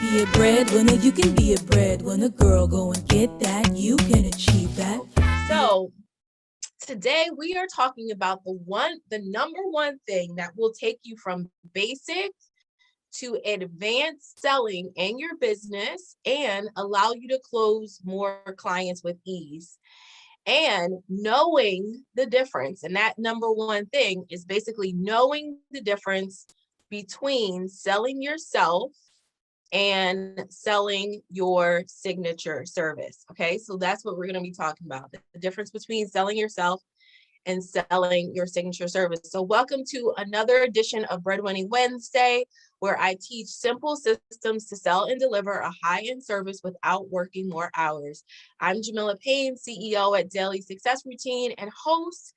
Be a breadwinner, you can be a breadwinner. Girl, go and get that. You can achieve that. So today we are talking about the number one thing that will take you from basic to advanced selling in your business and allow you to close more clients with ease. And knowing the difference, and that number one thing is basically knowing the difference between selling yourself and selling your signature service. Okay, so that's what we're going to be talking about, the difference between selling yourself and selling your signature service. So welcome to another edition of Breadwinning Wednesday, where I teach simple systems to sell and deliver a high-end service without working more hours. I'm Jamila Payne, CEO at Daily Success Routine and host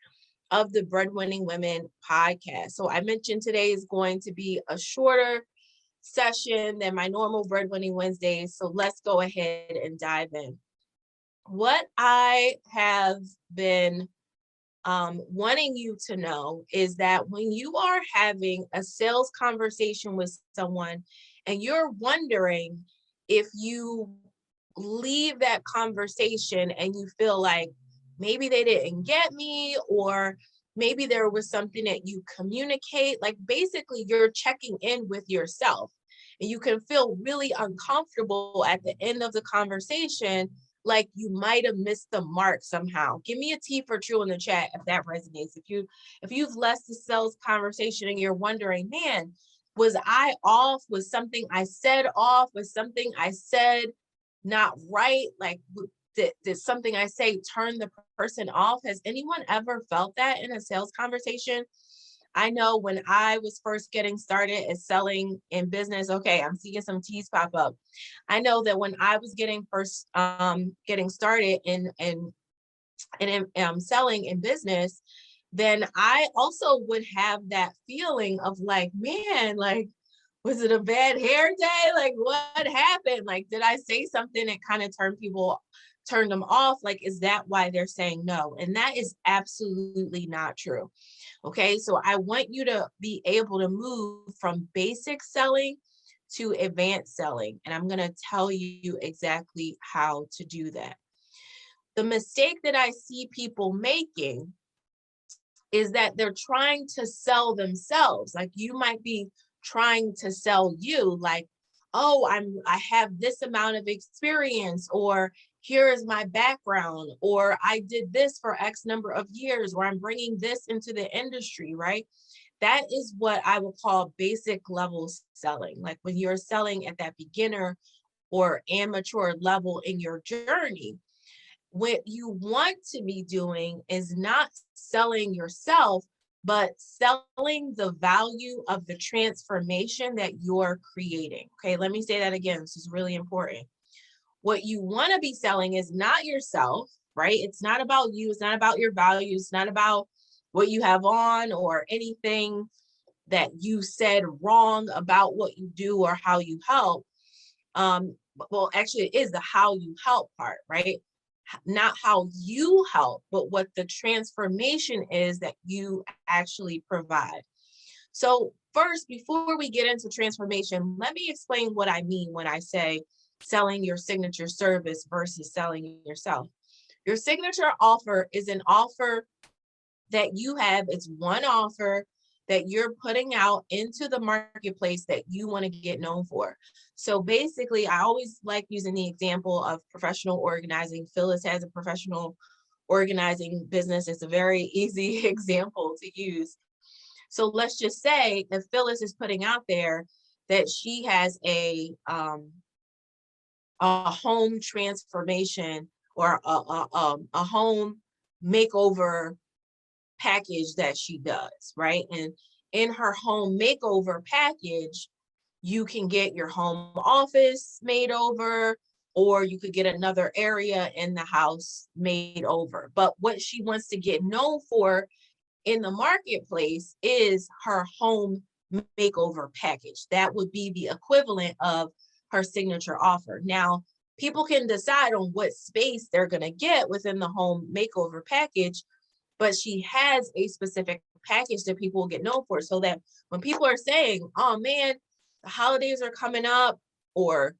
of the Breadwinning Women podcast. So I mentioned today is going to be a shorter session than my normal Breadwinning Wednesdays. So let's go ahead and dive in. What I have been wanting you to know is that when you are having a sales conversation with someone and you're wondering if you leave that conversation and you feel like maybe they didn't get me, or maybe there was something that you communicate, like basically you're checking in with yourself and you can feel really uncomfortable at the end of the conversation, like you might have missed the mark somehow. Give me a T for true in the chat if that resonates. If you've left the sales conversation and you're wondering, man, was I off? Was something I said off? Was something I said not right? Like, did something I say turn the person off? Has anyone ever felt that in a sales conversation? I know when I was first getting started at selling in business, okay, I'm seeing some T's pop up. I know that when I was getting started in selling in business, then I also would have that feeling of like, man, like, was it a bad hair day? Like, what happened? Like, did I say something that kind of turned them off? Like, is that why they're saying no? And that is absolutely not true. Okay, so I want you to be able to move from basic selling to advanced selling. And I'm going to tell you exactly how to do that. The mistake that I see people making is that they're trying to sell themselves. Like you might be trying to sell you, like, oh, I have this amount of experience, or here is my background, or I did this for X number of years, or I'm bringing this into the industry, right? That is what I would call basic level selling. Like when you're selling at that beginner or amateur level in your journey, what you want to be doing is not selling yourself, but selling the value of the transformation that you're creating. Okay, let me say that again. This is really important. What you want to be selling is not yourself, right? It's not about you. It's not about your values. It's not about what you have on or anything that you said wrong about what you do or how you help. Well, actually, it is the how you help part, right? Not how you help, but what the transformation is that you actually provide. So first, before we get into transformation, let me explain what I mean when I say selling your signature service versus selling yourself. Your signature offer is an offer that you have. It's one offer that you're putting out into the marketplace that you want to get known for. So basically, I always like using the example of professional organizing. Phyllis has a professional organizing business. It's a very easy example to use. So let's just say that Phyllis is putting out there that she has a home transformation or a home makeover package that she does, right? And in her home makeover package, you can get your home office made over, or you could get another area in the house made over. But what she wants to get known for in the marketplace is her home makeover package. That would be the equivalent of her signature offer. Now, people can decide on what space they're going to get within the home makeover package, but she has a specific package that people will get known for, so that when people are saying, oh man, the holidays are coming up, or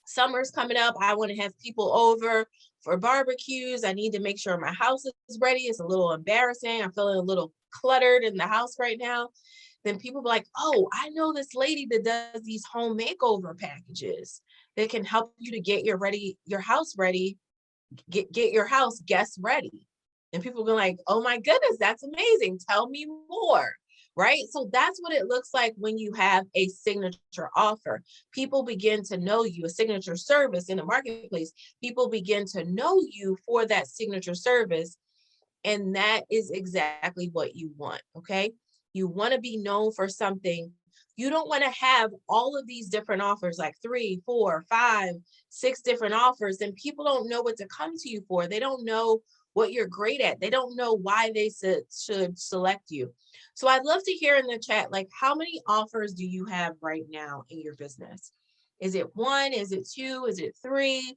summer's coming up. I want to have people over for barbecues. I need to make sure my house is ready. It's a little embarrassing. I'm feeling a little cluttered in the house right now. Then people be like, oh, I know this lady that does these home makeover packages that can help you to get your house ready, get your house guest ready. And people be like, oh my goodness, that's amazing. Tell me more. Right? So that's what it looks like when you have a signature offer. People begin to know you, a signature service in the marketplace. People begin to know you for that signature service. And that is exactly what you want. Okay. You want to be known for something. You don't want to have all of these different offers, like 3, 4, 5, 6 different offers, and people don't know what to come to you for. They don't know what you're great at. They don't know why they should select you. So I'd love to hear in the chat, like, how many offers do you have right now in your business? Is it 1? Is it 2? Is it 3?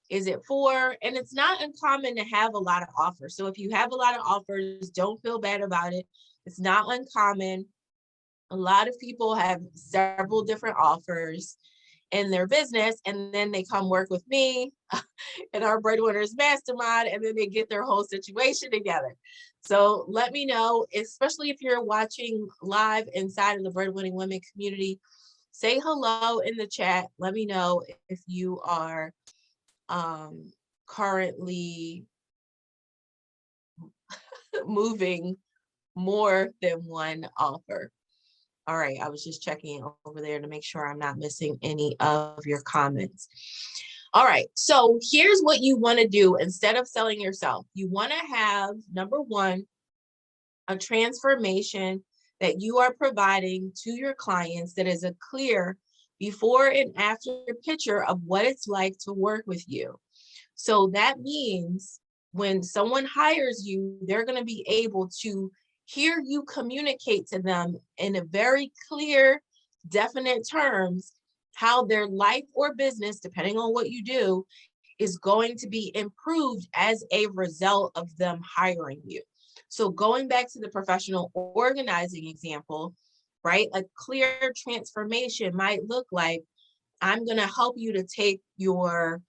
Is it 4? And it's not uncommon to have a lot of offers. So if you have a lot of offers, don't feel bad about it. It's not uncommon. A lot of people have several different offers in their business, and then they come work with me in our Breadwinners Mastermind, and then they get their whole situation together. So let me know, especially if you're watching live inside of the Breadwinning Women community, say hello in the chat. Let me know if you are currently moving more than one offer. All right, I was just checking over there to make sure I'm not missing any of your comments. All right, so here's what you want to do instead of selling yourself. You want to have, number one, a transformation that you are providing to your clients that is a clear before and after picture of what it's like to work with you. So that means when someone hires you, they're going to be able to hear you communicate to them in a very clear, definite terms how their life or business, depending on what you do, is going to be improved as a result of them hiring you. So going back to the professional organizing example, right? A clear transformation might look like, I'm going to help you to take your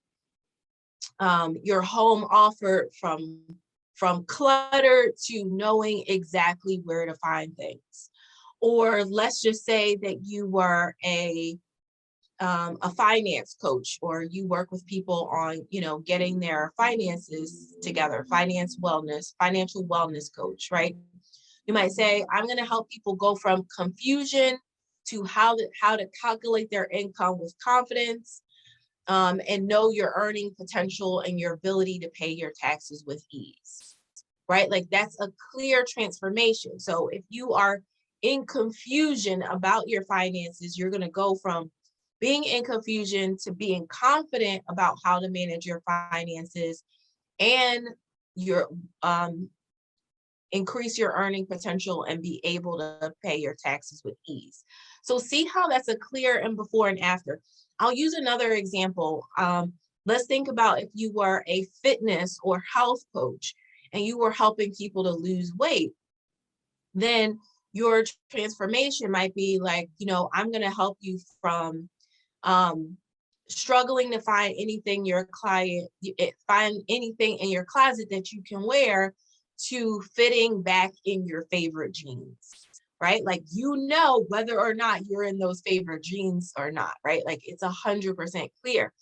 home offer from clutter to knowing exactly where to find things. Or let's just say that you were a finance coach, or you work with people on, getting their finances together, financial wellness coach, right? You might say, I'm going to help people go from confusion to how to calculate their income with confidence, and know your earning potential and your ability to pay your taxes with ease, right? Like, that's a clear transformation. So if you are in confusion about your finances, you're going to go from being in confusion to being confident about how to manage your finances and your increase your earning potential and be able to pay your taxes with ease. So see how that's a clear and before and after. I'll use another example. Let's think about if you were a fitness or health coach and you were helping people to lose weight, then your transformation might be like, I'm going to help you from struggling to find anything find anything in your closet that you can wear to fitting back in your favorite jeans, right? Like, whether or not you're in those favorite jeans or not, right? Like, it's 100% clear.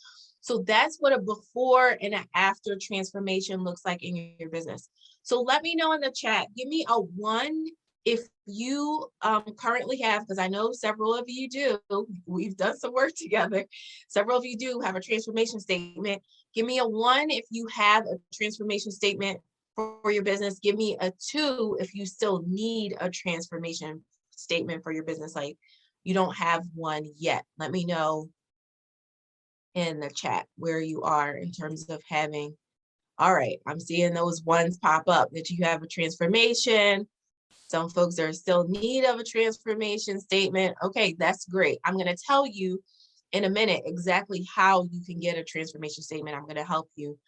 So that's what a before and an after transformation looks like in your business. So let me know in the chat, give me a 1 if you currently have, because I know several of you do, we've done some work together. Several of you do have a transformation statement. Give me a 1 if you have a transformation statement for your business. Give me a 2 if you still need a transformation statement for your business, like you don't have one yet. Let me know in the chat where you are in terms of having. All right, I'm seeing those ones pop up that you have a transformation. Some folks are still in need of a transformation statement. Okay, that's great. I'm going to tell you in a minute exactly how you can get a transformation statement. I'm going to help you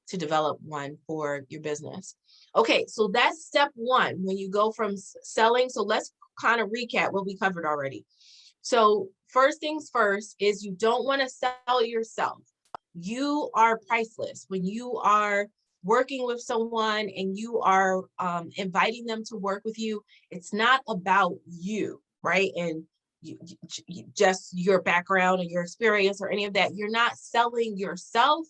to develop one for your business. Okay, so that's step 1 when you go from selling. So let's kind of recap what we covered already. So first things first is you don't want to sell yourself. You are priceless. When you are working with someone and you are inviting them to work with you, it's not about you, right? And just your background or your experience or any of that. You're not selling yourself.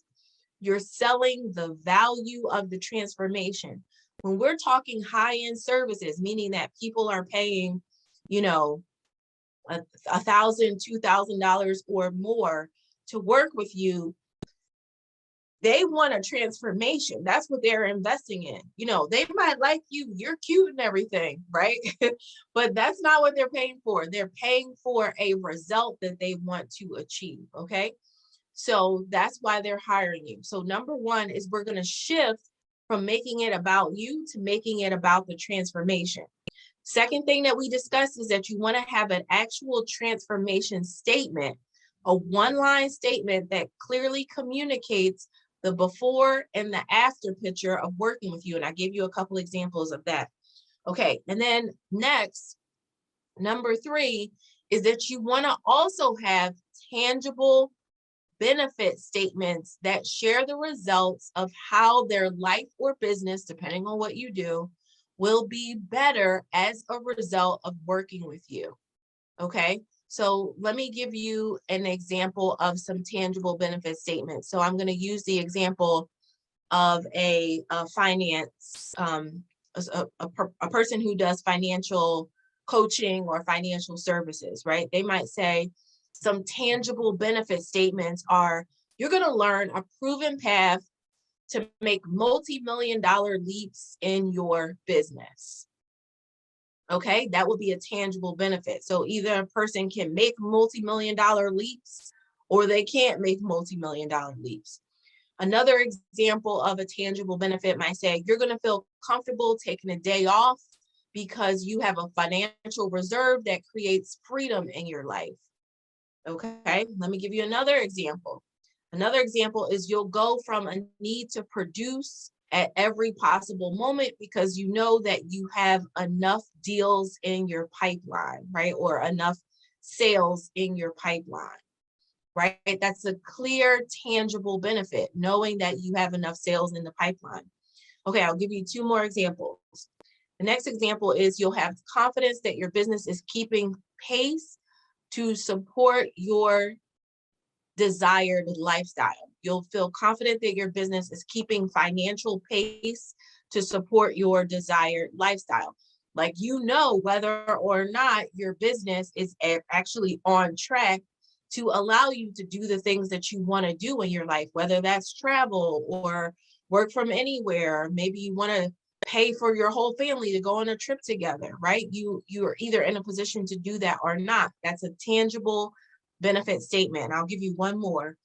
You're selling the value of the transformation. When we're talking high-end services, meaning that people are paying, $1,000, $2,000 or more to work with you, they want a transformation. That's what they're investing in. They might like you, you're cute and everything, right? But that's not what they're paying for. They're paying for a result that they want to achieve, okay? So that's why they're hiring you. So number one is we're going to shift from making it about you to making it about the transformation. Second thing that we discussed is that you want to have an actual transformation statement, a one-line statement that clearly communicates the before and the after picture of working with you. And I give you a couple examples of that. Okay, and then next, number three is that you want to also have tangible benefit statements that share the results of how their life or business, depending on what you do, will be better as a result of working with you. Okay, so let me give you an example of some tangible benefit statements. So I'm going to use the example of a finance, a person who does financial coaching or financial services, right? They might say some tangible benefit statements are, you're going to learn a proven path to make multi-million-dollar leaps in your business. Okay, that would be a tangible benefit. So either a person can make multi-million-dollar leaps or they can't make multi-million-dollar leaps. Another example of a tangible benefit might say, you're going to feel comfortable taking a day off because you have a financial reserve that creates freedom in your life. Okay, let me give you another example. Another example is you'll go from a need to produce at every possible moment because you know that you have enough deals in your pipeline, right? Or enough sales in your pipeline, right? That's a clear, tangible benefit, knowing that you have enough sales in the pipeline. Okay, I'll give you two more examples. The next example is you'll have confidence that your business is keeping pace to support your desired lifestyle. You'll feel confident that your business is keeping financial pace to support your desired lifestyle. Like, whether or not your business is actually on track to allow you to do the things that you want to do in your life, whether that's travel or work from anywhere. Maybe you want to pay for your whole family to go on a trip together, right? You are either in a position to do that or not. That's a tangible benefit statement. I'll give you one more.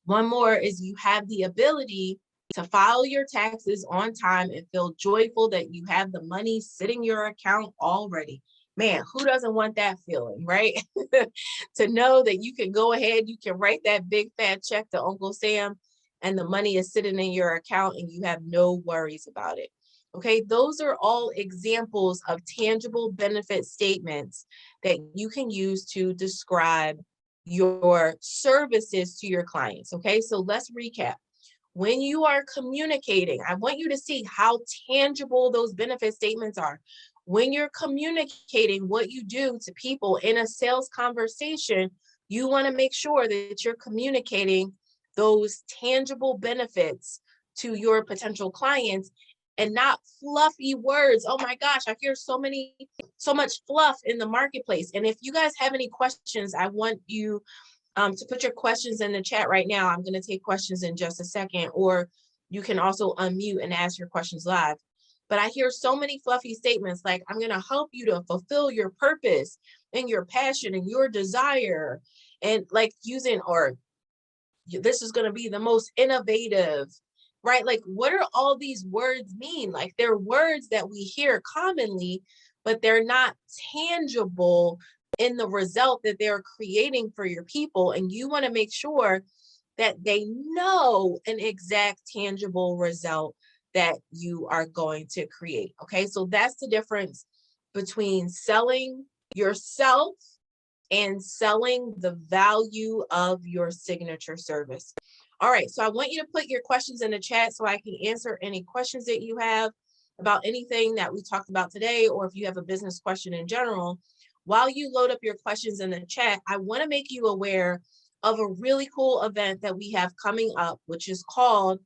One more is you have the ability to file your taxes on time and feel joyful that you have the money sitting in your account already. Man, who doesn't want that feeling, right? To know that you can go ahead, you can write that big fat check to Uncle Sam and the money is sitting in your account and you have no worries about it. Okay, those are all examples of tangible benefit statements that you can use to describe your services to your clients. Okay, so let's recap. When you are communicating, I want you to see how tangible those benefit statements are. When you're communicating what you do to people in a sales conversation, you want to make sure that you're communicating those tangible benefits to your potential clients and not fluffy words. Oh my gosh, I hear so much fluff in the marketplace. And if you guys have any questions, I want you to put your questions in the chat right now. I'm going to take questions in just a second, or you can also unmute and ask your questions live. But I hear so many fluffy statements like, I'm going to help you to fulfill your purpose and your passion and your desire, and like using, or this is going to be the most innovative, right? Like, what are all these words mean? Like, they're words that we hear commonly, but they're not tangible in the result that they're creating for your people. And you want to make sure that they know an exact tangible result that you are going to create. Okay, so that's the difference between selling yourself and selling the value of your signature service. All right, so I want you to put your questions in the chat so I can answer any questions that you have about anything that we talked about today, or if you have a business question in general. While you load up your questions in the chat, I want to make you aware of a really cool event that we have coming up, which is called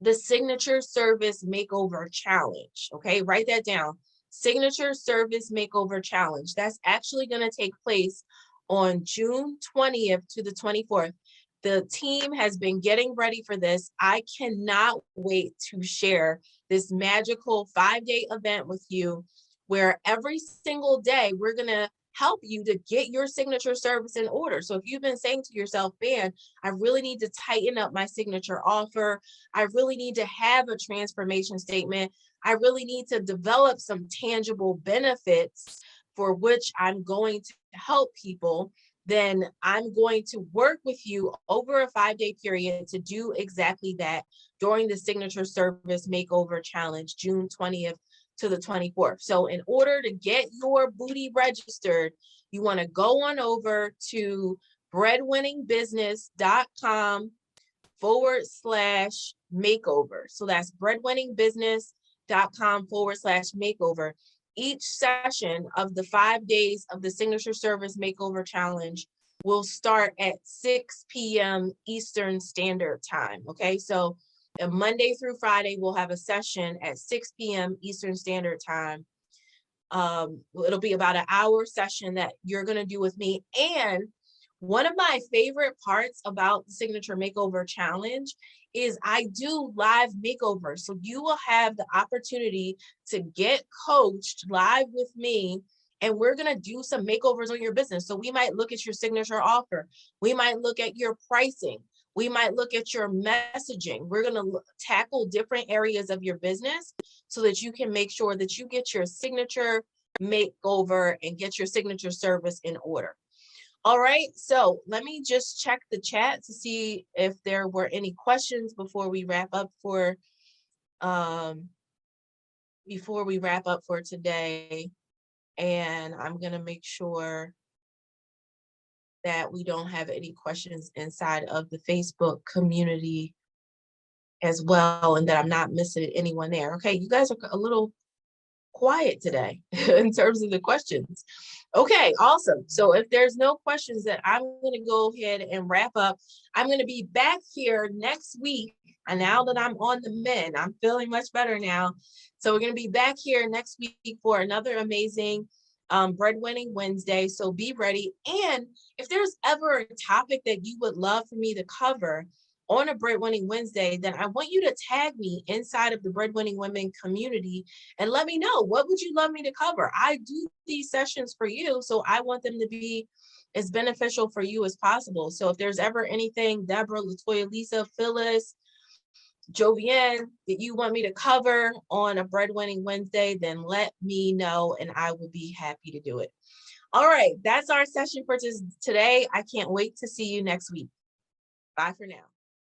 the Signature Service Makeover Challenge. Okay, write that down. Signature Service Makeover Challenge. That's actually going to take place on June 20th to the 24th. The team has been getting ready for this. I cannot wait to share this magical 5-day event with you, where every single day we're going to help you to get your signature service in order. So if you've been saying to yourself, man, I really need to tighten up my signature offer, I really need to have a transformation statement, I really need to develop some tangible benefits for which I'm going to help people, then I'm going to work with you over a 5-day period to do exactly that during the Signature Service Makeover Challenge, June 20th to the 24th. So in order to get your booty registered, you want to go on over to breadwinningbusiness.com/makeover. So that's breadwinningbusiness.com/makeover. Each session of the 5 days of the Signature Service Makeover Challenge will start at 6 p.m. Eastern Standard Time. Okay, so Monday through Friday, we'll have a session at 6 p.m. Eastern Standard Time. It'll be about an hour session that you're going to do with me. And one of my favorite parts about the Signature Makeover Challenge is I do live makeovers. So you will have the opportunity to get coached live with me, and we're going to do some makeovers on your business. So we might look at your signature offer. We might look at your pricing. We might look at your messaging. We're going to tackle different areas of your business so that you can make sure that you get your signature makeover and get your signature service in order. All right, so let me just check the chat to see if there were any questions before we wrap up for today. And I'm going to make sure that we don't have any questions inside of the Facebook community as well, and that I'm not missing anyone there. Okay, you guys are a little quiet today in terms of the questions. Okay, awesome. So if there's no questions, then I'm going to go ahead and wrap up. I'm going to be back here next week. And now that I'm on the mend, I'm feeling much better now. So we're going to be back here next week for another amazing Breadwinning Wednesday. So be ready. And if there's ever a topic that you would love for me to cover on a Breadwinning Wednesday, then I want you to tag me inside of the Breadwinning Women community and let me know, what would you love me to cover? I do these sessions for you, so I want them to be as beneficial for you as possible. So if there's ever anything, Deborah, Latoya, Lisa, Phyllis, Jovienne, that you want me to cover on a Breadwinning Wednesday, then let me know and I will be happy to do it. All right, that's our session for today. I can't wait to see you next week. Bye for now.